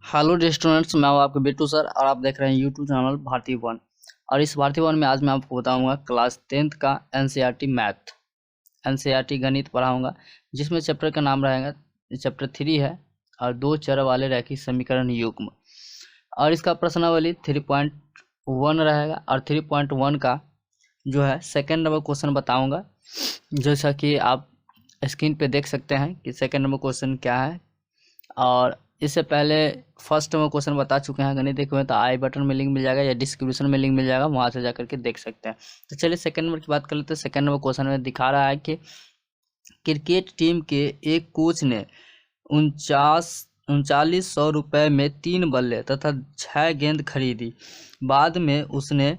Hello students, मैं हूं आपके बिट्टू सर और आप देख रहे हैं यूट्यूब चैनल भारती वन। और इस भारती वन में आज मैं आपको बताऊंगा क्लास 10th का एनसीईआरटी मैथ, एनसीईआरटी गणित पढ़ाऊंगा, जिसमें चैप्टर का नाम रहेगा चैप्टर 3 है और दो चर वाले रैखिक समीकरण युग्म। और इसका प्रश्नावली 3.1 रहेगा और 3.1 का जो है सेकेंड नंबर क्वेश्चन बताऊँगा। जैसा कि आप स्क्रीन पे देख सकते हैं कि सेकेंड नंबर क्वेश्चन क्या है। और इससे पहले फर्स्ट में क्वेश्चन बता चुके हैं, अगर नहीं देखे हुए तो आई बटन में लिंक मिल जाएगा या डिस्क्रिप्शन में लिंक मिल जाएगा, वहाँ से जाकर के देख सकते हैं। तो चलिए सेकंड नंबर की बात कर लेते हैं। सेकंड नंबर क्वेश्चन में दिखा रहा है कि क्रिकेट टीम के एक कोच ने 3900 रुपये में 3 बल्ले तथा 6 गेंद खरीदी। बाद में उसने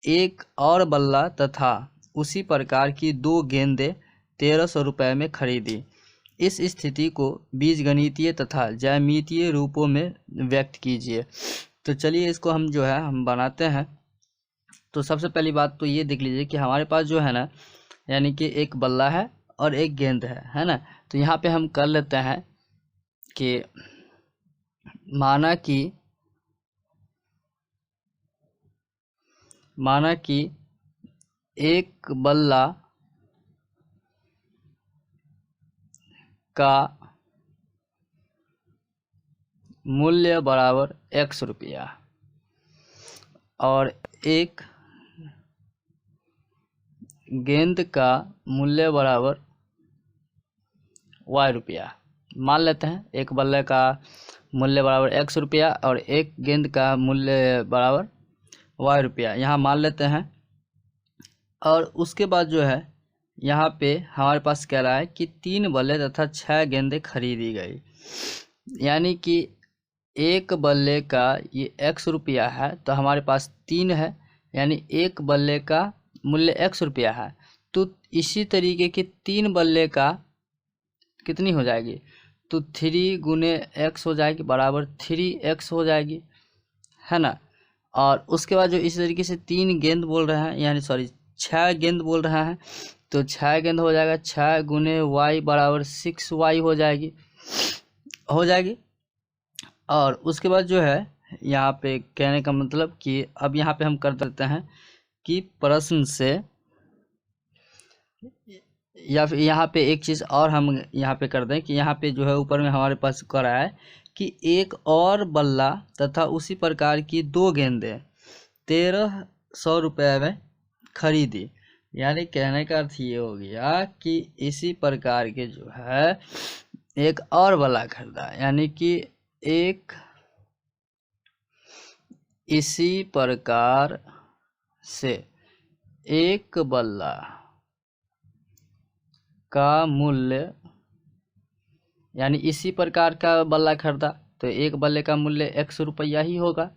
एक और बल्ला तथा उसी प्रकार की 2 गेंदें 1300 रुपये में खरीदी। इस स्थिति को बीजगणितीय तथा ज्यामितीय रूपों में व्यक्त कीजिए। तो चलिए इसको हम जो है हम बनाते हैं। तो सबसे पहली बात तो ये देख लीजिए कि हमारे पास जो है ना, यानी कि एक बल्ला है और एक गेंद है ना। तो यहाँ पे हम कर लेते हैं कि माना कि एक बल्ला का मूल्य बराबर x रुपया और एक गेंद का मूल्य बराबर y रुपया। मान लेते हैं एक बल्ले का मूल्य बराबर x रुपया और एक गेंद का मूल्य बराबर y रुपया, यहाँ मान लेते हैं। और उसके बाद जो है यहाँ पे हमारे पास कह रहा है कि 3 बल्ले तथा 6 गेंदें खरीदी गई, यानी कि एक बल्ले का ये x रुपया है तो हमारे पास 3 है, यानी एक बल्ले का मूल्य x रुपया है। तो इसी तरीके के 3 बल्ले का कितनी हो जाएगी, तो 3 गुने x हो जाएगी बराबर 3x हो जाएगी, है ना। और उसके बाद जो इस तरीके से 3 गेंद बोल रहे हैं, यानी सॉरी 6 गेंद बोल रहा है, तो 6 गेंद हो जाएगा 6 गुने y बराबर 6y हो जाएगी। और उसके बाद जो है यहाँ पे कहने का मतलब कि अब यहाँ पे हम कर देते हैं कि प्रश्न से, या फिर यहाँ पे एक चीज़ और हम यहाँ पे कर दें कि यहाँ पे जो है ऊपर में हमारे पास कर रहा है कि एक और बल्ला तथा उसी प्रकार की 2 गेंदें 1300 रुपये में खरीदी। यानी कहने का अर्थ ये हो गया कि इसी प्रकार के जो है एक और बल्ला खरीदा, यानी कि एक इसी प्रकार से एक बल्ला का मूल्य, यानी इसी प्रकार का बल्ला खरीदा तो एक बल्ले का मूल्य x रुपया ही होगा।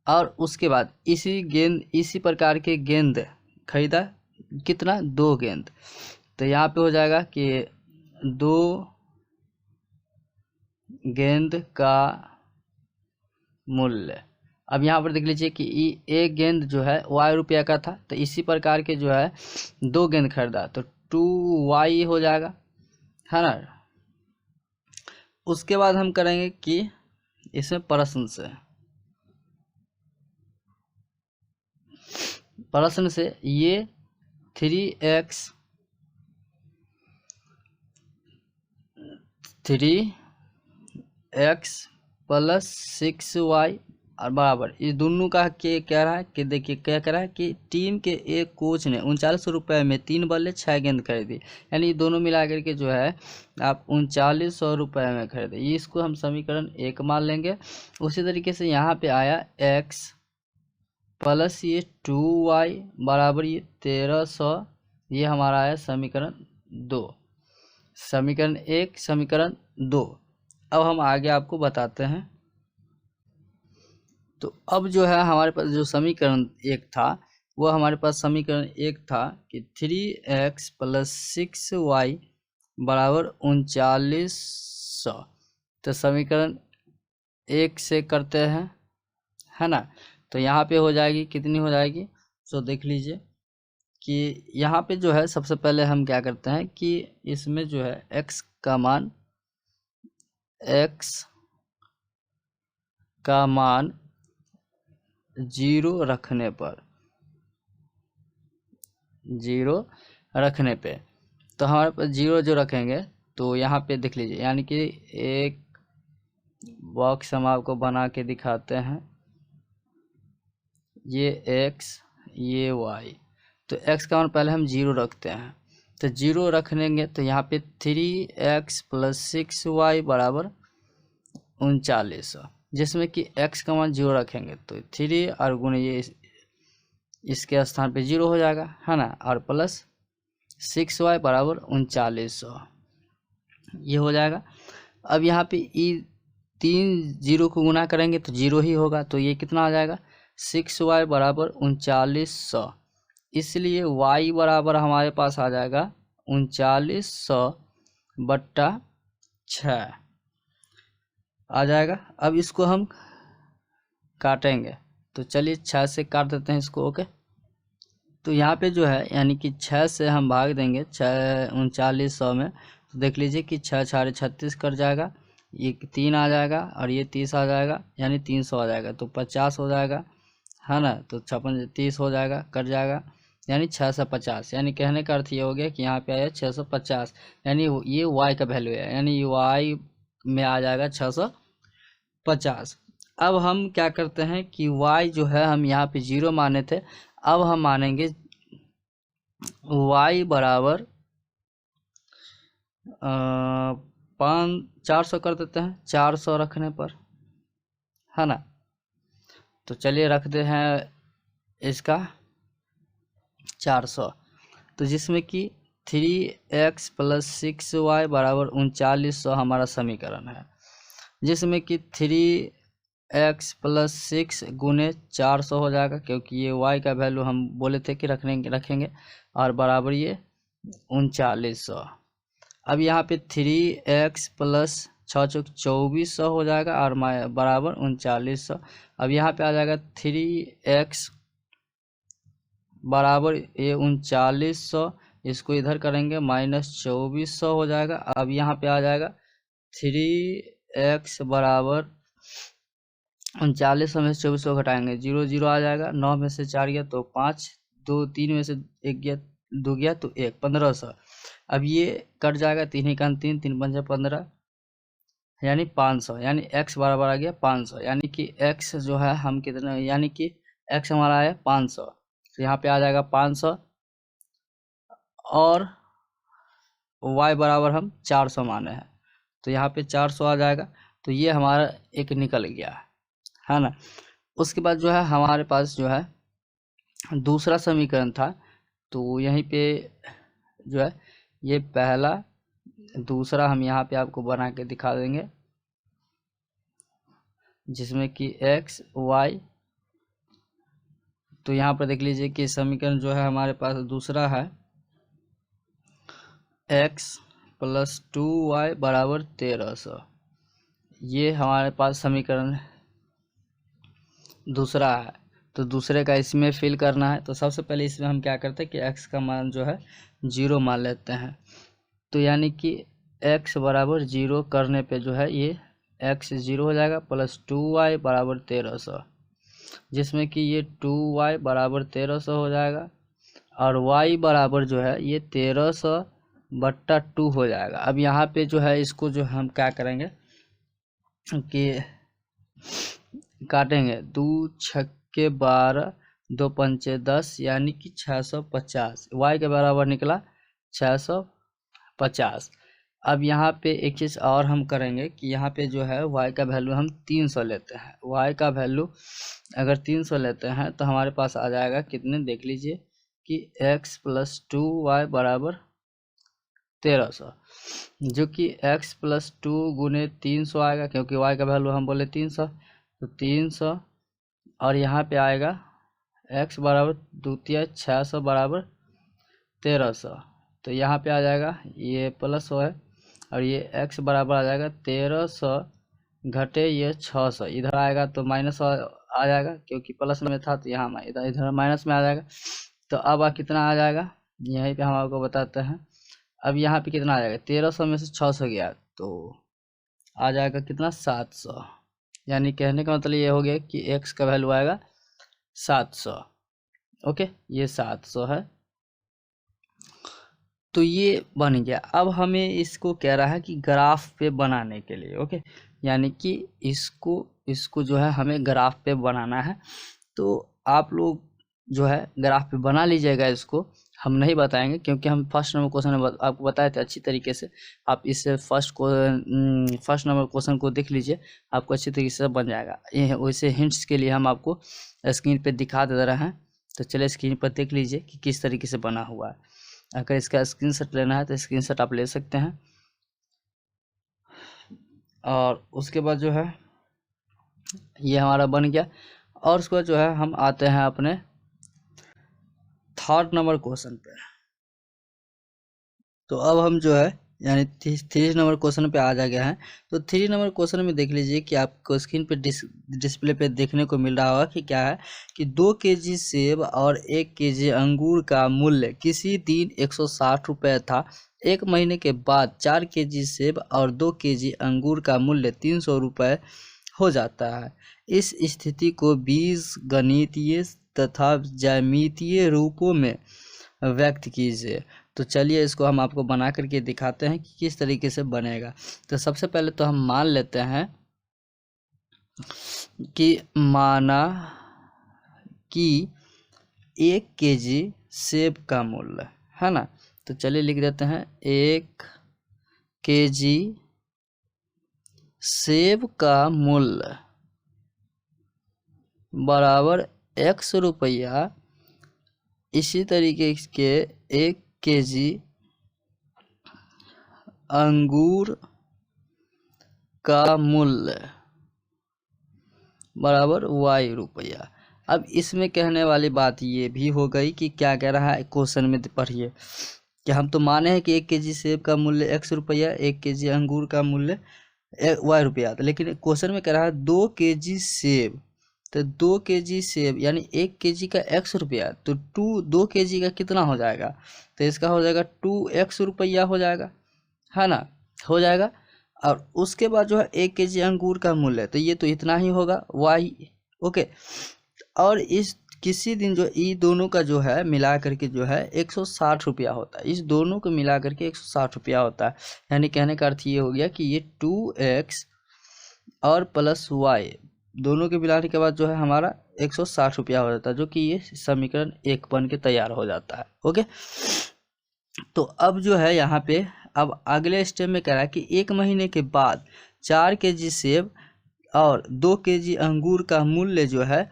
और उसके बाद इसी प्रकार के गेंद खरीदा, कितना 2 गेंद, तो यहाँ पे हो जाएगा कि 2 गेंद का मूल्य। अब यहाँ पर देख लीजिए कि एक गेंद जो है y रुपया का था, तो इसी प्रकार के जो है 2 गेंद खरीदा तो 2y हो जाएगा, है ना। उसके बाद हम करेंगे कि इसमें प्रश्न से ये 3x प्लस 6y और बराबर इस दोनों का के कह रहा है कि देखिए क्या कह रहा है कि टीम के एक कोच ने 3900 रुपये में 3 बल्ले 6 गेंद खरीदी, यानी दोनों मिला करके जो है आप 3900 रुपये में खरीदे। इसको हम समीकरण 1 मान लेंगे। उसी तरीके से यहाँ पे आया x प्लस ये 2y बराबर ये 1300, ये हमारा आया समीकरण 2, समीकरण 1 समीकरण 2। अब हम आगे आपको बताते हैं। तो अब जो है हमारे पास जो समीकरण 1 था वो हमारे पास समीकरण 1 था कि 3x प्लस 6y बराबर 3900। तो समीकरण 1 से करते हैं, है ना। तो यहाँ पे हो जाएगी कितनी हो जाएगी, तो देख लीजिए कि यहाँ पे जो है सबसे पहले हम क्या करते हैं कि इसमें जो है x का मान x का मान 0 रखने पर, 0 रखने पे, तो हमारे पास 0 जो रखेंगे तो यहाँ पे देख लीजिए, यानी कि एक बॉक्स हम आपको बना के दिखाते हैं, ये x ये y, तो x का मान पहले हम 0 रखते हैं, तो 0 रखेंगे तो यहाँ पे 3x + 6y बराबर 39, जिसमें कि x का मान 0 रखेंगे तो 3 और गुणे ये इसके स्थान पे 0 हो जाएगा, है ना, और प्लस 6y बराबर 3900, ये हो जाएगा। अब यहाँ पे ई 3 0 को गुना करेंगे तो 0 ही होगा, तो ये कितना आ जाएगा 6y बराबर 3900, इसलिए y बराबर हमारे पास आ जाएगा 3900/6 आ जाएगा। अब इसको हम काटेंगे, तो चलिए 6 से काट देते हैं इसको। ओके, तो यहाँ पे जो है यानी कि 6 से हम भाग देंगे 3900 में, तो देख लीजिए कि 6 6 36 कट जाएगा, ये 3 आ जाएगा और ये 30 आ जाएगा, यानी 300 आ जाएगा, तो 50 हो जाएगा, है ना, तो 56 30 हो जाएगा, कट जाएगा, यानी 650, यानी कहने का अर्थ ये हो गया कि यहाँ पे आया 650, यानी ये y का वैल्यू है, यानी y में आ जाएगा 650। अब हम क्या करते हैं कि y जो है हम यहाँ पे 0 माने थे, अब हम मानेंगे y बराबर 400 कर देते हैं, 400 रखने पर, है ना, तो चलिए रखते हैं इसका 400, तो जिसमें कि 3x + 6y बराबर 3900 हमारा समीकरण है, जिसमें कि 3x + 6 गुने 400 हो जाएगा, क्योंकि ये y का वैल्यू हम बोले थे कि रखेंगे, और बराबर ये 3900। अब यहाँ पे 3x + 6 × 2400 हो जाएगा और बराबर 3900। अब यहाँ पे आ जाएगा 3x बराबर ये 3900, इसको इधर करेंगे -2400 हो जाएगा। अब यहाँ पे आ जाएगा 3x बराबर 3900 में से 2400 घटाएंगे, 0 0 आ जाएगा, 9 में से 4 गया तो 5, 2 3 में से 1 गया 2 गया तो 1, 1500। अब ये कट जाएगा, 3 1 3, 3 5 15, यानी 500, यानी x बराबर आ गया 500, यानी कि x जो है हम कितना, यानी कि x हमारा है 500, तो यहाँ पे आ जाएगा 500, और y बराबर हम 400 माने हैं, तो यहाँ पे 400 आ जाएगा, तो ये हमारा एक निकल गया, है ना। उसके बाद जो है हमारे पास जो है दूसरा समीकरण था, तो यहीं पे जो है ये पहला, दूसरा हम यहाँ पे आपको बना के दिखा देंगे, जिसमें कि x y, तो यहाँ पर देख लीजिए कि समीकरण जो है हमारे पास दूसरा है x + 2y बराबर 1300, ये हमारे पास समीकरण दूसरा है। तो दूसरे का इसमें फिल करना है, तो सबसे पहले इसमें हम क्या करते हैं कि x का मान जो है 0 मान लेते हैं, तो यानी कि x बराबर 0 करने पे जो है ये x 0 हो जाएगा, + 2y बराबर 1300, जिसमें कि ये 2y बराबर 1300 हो जाएगा, और y बराबर जो है ये 1300/2 हो जाएगा। अब यहाँ पे जो है इसको जो हम क्या करेंगे कि काटेंगे, 2 6 12, 2 5 10, यानी कि 650, y के बराबर निकला 650। अब यहाँ पे एक चीज़ और हम करेंगे कि यहाँ पे जो है y का वैल्यू हम 300 लेते हैं, y का वैल्यू अगर 300 लेते हैं तो हमारे पास आ जाएगा कितने, देख लीजिए कि x + 2y बराबर 1300, जो कि x + 2 गुने 300 आएगा, क्योंकि y का वैल्यू हम बोले 300, तो 300, और यहाँ पे आएगा x बराबर 2 × 600 बराबर 1300, तो यहाँ पे आ जाएगा ये प्लस हो है, और ये x बराबर आ जाएगा 1300 घटे ये 600, इधर आएगा तो माइनस आ जाएगा, क्योंकि प्लस में था तो यहाँ इधर माइनस में आ जाएगा। तो अब कितना आ जाएगा, यहीं पे हम आपको बताते हैं। अब यहाँ पे कितना आ जाएगा, 1300 में से 600 गया तो आ जाएगा कितना, 700, यानी कहने का मतलब ये हो गया कि x का वैल्यू आएगा 700। ओके, ये 700 है। तो ये बन गया। अब हमें इसको कह रहा है कि ग्राफ पे बनाने के लिए। ओके, यानी कि इसको जो है हमें ग्राफ पे बनाना है। तो आप लोग जो है ग्राफ पे बना लीजिएगा। इसको हम नहीं बताएंगे क्योंकि हम फर्स्ट नंबर क्वेश्चन में आपको बताए थे अच्छी तरीके से। आप इससे फर्स्ट नंबर क्वेश्चन को देख लीजिए, आपको अच्छी तरीके से बन जाएगा। ये वैसे हिंट्स के लिए हम आपको स्क्रीन पे दिखा दे रहे हैं। तो चलिए स्क्रीन पर देख लीजिए कि किस तरीके से बना हुआ है। अगर इसका स्क्रीनशॉट लेना है तो स्क्रीनशॉट आप ले सकते हैं। और उसके बाद जो है ये हमारा बन गया। और उसके बाद जो है हम आते हैं अपने थर्ड नंबर क्वेश्चन पे। तो अब हम जो है यानी थ्री नंबर क्वेश्चन पे आ जा गया है। तो थ्री नंबर क्वेश्चन में देख लीजिए कि आपको स्क्रीन पे डिस्प्ले पे देखने को मिल रहा होगा कि क्या है कि 2 केजी सेब और 1 केजी अंगूर का मूल्य किसी दिन 160 रुपये था। 1 महीने के बाद 4 केजी सेब और 2 केजी अंगूर का मूल्य 300 रुपये हो जाता है। इस स्थिति को बीजगणितीय तथा ज्यामितीय रूपों में व्यक्त कीजिए। तो चलिए इसको हम आपको बना करके दिखाते हैं कि किस तरीके से बनेगा। तो सबसे पहले तो हम मान लेते हैं कि माना कि 1 केजी सेब का मूल्य है ना। तो चलिए लिख देते हैं 1 केजी सेब का मूल्य बराबर 100 रुपया। इसी तरीके के 1 केजी अंगूर का मूल्य बराबर y रुपया। अब इसमें कहने वाली बात ये भी हो गई कि क्या कह रहा है क्वेश्चन में पढ़िए कि हम तो माने हैं कि 1 केजी सेब का मूल्य 100 रुपया, 1 केजी अंगूर का मूल्य y रुपया था। लेकिन क्वेश्चन में कह रहा है 2 केजी सेब। तो 2 केजी सेब यानी 1 केजी का 100 रुपया, तो 2 केजी का कितना हो जाएगा? तो इसका हो जाएगा 2x रुपया हो जाएगा, है ना, हो जाएगा। और उसके बाद जो है 1 केजी अंगूर का मूल्य, तो ये तो इतना ही होगा y। ओके, और इस किसी दिन जो ये दोनों का जो है मिला करके जो है 160 रुपया होता है। इस दोनों को मिला करके 160 रुपया होता है। यानी कहने का अर्थ ये हो गया कि ये 2x और प्लस y दोनों के मिलाने के बाद जो है हमारा 160 रुपया हो जाता है, जो कि ये समीकरण 1 बन के तैयार हो जाता है। ओके, तो अब जो है यहाँ पे अब अगले स्टेप में कह रहा है कि 1 महीने के बाद 4 केजी सेब और 2 केजी अंगूर का मूल्य जो है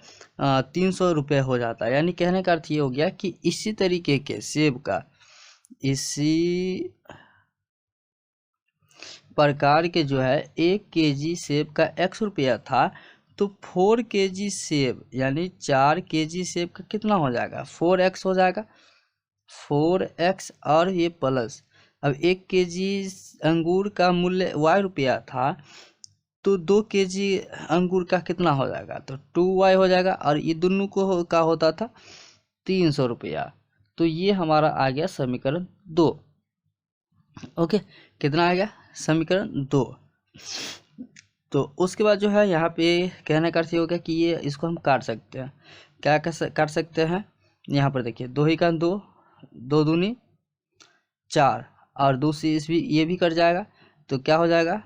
300 रुपये हो जाता है। यानी कहने का अर्थ ये हो गया कि इसी तरीके के सेब का, इसी प्रकार के जो है 1 केजी सेब का 100 रुपया था, तो 4 केजी सेब यानी 4 केजी सेब का कितना हो जाएगा? 4x हो जाएगा, 4x और ये प्लस। अब 1 केजी अंगूर का मूल्य y रुपया था, तो 2 केजी अंगूर का कितना हो जाएगा? तो 2y हो जाएगा। और ये दोनों को का होता था 300 रुपया। तो ये हमारा आ गया समीकरण 2। ओके, कितना आ गया? समीकरण 2। तो उसके बाद जो है यहाँ पे कहने का अर्थ ये हो गया कि ये इसको हम काट सकते हैं। क्या काट सकते हैं? यहाँ पर देखिए 2 ही का 2, 2 दूनी 4 और दूसरी इस भी ये भी कट जाएगा, तो क्या हो जाएगा?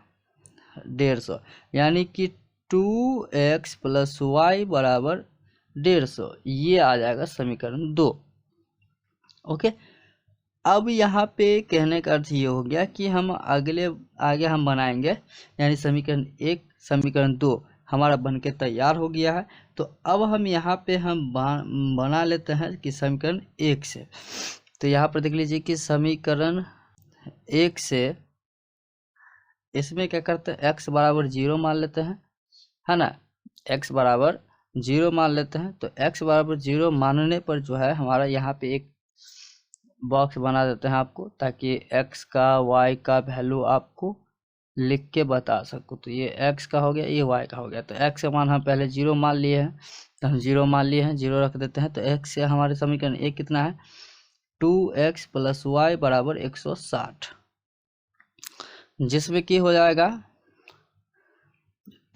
150। यानी कि 2x प्लस वाई बराबर 150। ये आ जाएगा समीकरण 2। ओके, अब यहाँ पे कहने का अर्थ ये हो गया कि हम आगे हम बनाएंगे, यानी समीकरण 1 समीकरण 2 हमारा बन के तैयार हो गया है। तो अब हम यहाँ पे हम बना लेते हैं कि समीकरण 1 से। तो यहाँ पर देख लीजिए कि समीकरण 1 से इसमें क्या करते हैं, x बराबर 0 मान लेते हैं, है ना, x बराबर 0 मान लेते हैं। तो x बराबर 0 मानने पर जो है हमारा यहाँ पे एक बॉक्स बना देते हैं आपको, ताकि x का y का वैल्यू आपको लिख के बता सकूँ। तो ये x का हो गया, ये y का हो गया। तो x का मान हम पहले 0 मान लिए हैं, तो हम 0 मान लिए हैं, 0 रख देते हैं। तो x से हमारे समीकरण 1 कितना है? 2x प्लस वाई बराबर 160, जिसमें कि हो जाएगा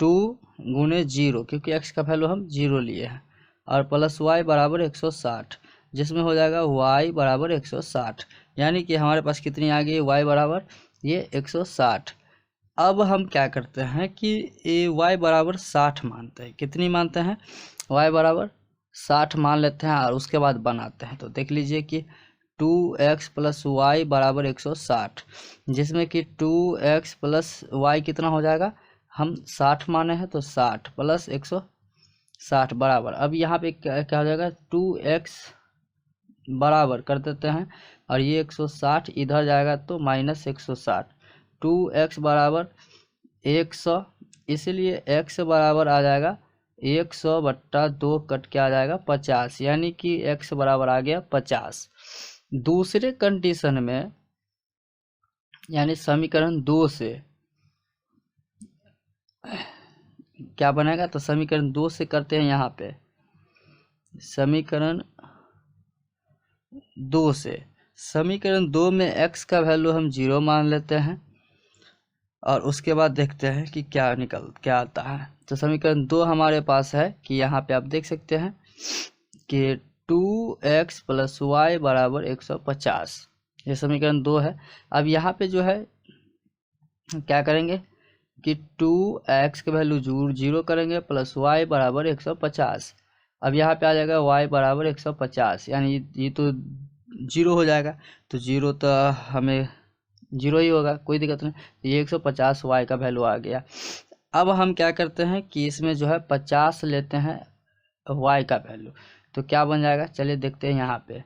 2 गुने 0, क्योंकि x का वैल्यू हम 0 लिए हैं, और प्लस y बराबर 160, जिसमें हो जाएगा y बराबर 160, यानी कि हमारे पास कितनी आ गई, y बराबर ये 160। अब हम क्या करते हैं कि ये y बराबर 60 मानते हैं। कितनी मानते हैं, y बराबर 60 मान लेते हैं और उसके बाद बनाते हैं। तो देख लीजिए कि 2x प्लस वाई बराबर 160, जिसमें कि 2x प्लस वाई कितना हो जाएगा, हम 60 माने हैं तो 60 प्लस 160 बराबर, अब यहाँ पे क्या हो जाएगा, 2x बराबर कर देते हैं और ये 160 इधर जाएगा तो माइनस 160, 2x बराबर 100, इसलिए x बराबर आ जाएगा 100/2 कट के आ जाएगा 50, यानी कि x बराबर आ गया 50। दूसरे कंडीशन में यानी समीकरण 2 से क्या बनेगा, तो समीकरण 2 से करते हैं। यहाँ पे समीकरण 2 से, समीकरण 2 में x का वैल्यू हम 0 मान लेते हैं और उसके बाद देखते हैं कि क्या आता है। तो समीकरण 2 हमारे पास है कि यहाँ पे आप देख सकते हैं कि 2x प्लस वाई बराबर 150, ये समीकरण 2 है। अब यहाँ पे जो है क्या करेंगे कि 2x के वैल्यू 0 करेंगे प्लस y बराबर 150, अब यहाँ पे आ जाएगा y बराबर 150, यानी ये तो 0 हो जाएगा, तो 0 तो हमें 0 ही होगा, कोई दिक्कत नहीं, ये 150 y का वैल्यू आ गया। अब हम क्या करते हैं कि इसमें जो है 50 लेते हैं y का वैल्यू, तो क्या बन जाएगा, चलिए देखते हैं यहाँ पे।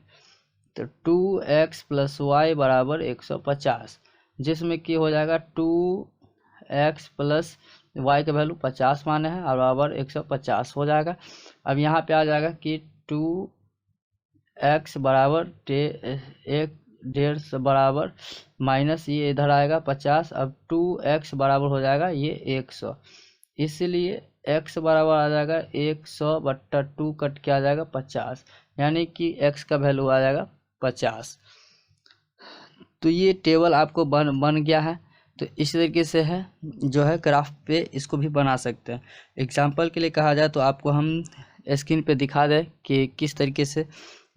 तो 2x प्लस वाई बराबर 150, जिसमें कि हो जाएगा 2x प्लस वाई का वैल्यू 50 माने हैं और बराबर 150 हो जाएगा। अब यहाँ पे आ जाएगा कि 2x बराबर 1.5 बराबर माइनस ये इधर आएगा 50, अब 2x बराबर हो जाएगा ये 100, इसलिए x बराबर आ जाएगा 100/2 कट के आ जाएगा 50, यानी कि x का वैल्यू आ जाएगा 50। तो ये टेबल आपको बन गया है। तो इस तरीके से है जो है ग्राफ पे इसको भी बना सकते हैं। एग्जाम्पल के लिए कहा जाए तो आपको हम स्क्रीन पे दिखा दें कि किस तरीके से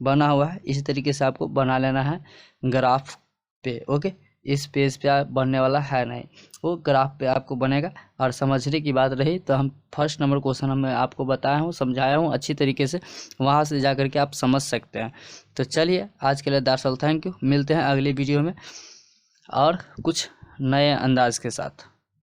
बना हुआ है, इसी तरीके से आपको बना लेना है ग्राफ पे। ओके, इस पेज पे बनने वाला है नहीं, वो ग्राफ पे आपको बनेगा। और समझने की बात रही तो हम फर्स्ट नंबर क्वेश्चन मैं आपको बताया हूँ, समझाया हूँ अच्छी तरीके से, वहाँ से जा कर के आप समझ सकते हैं। तो चलिए आज के लिए दरअसल थैंक यू, मिलते हैं अगली वीडियो में और कुछ नए अंदाज के साथ।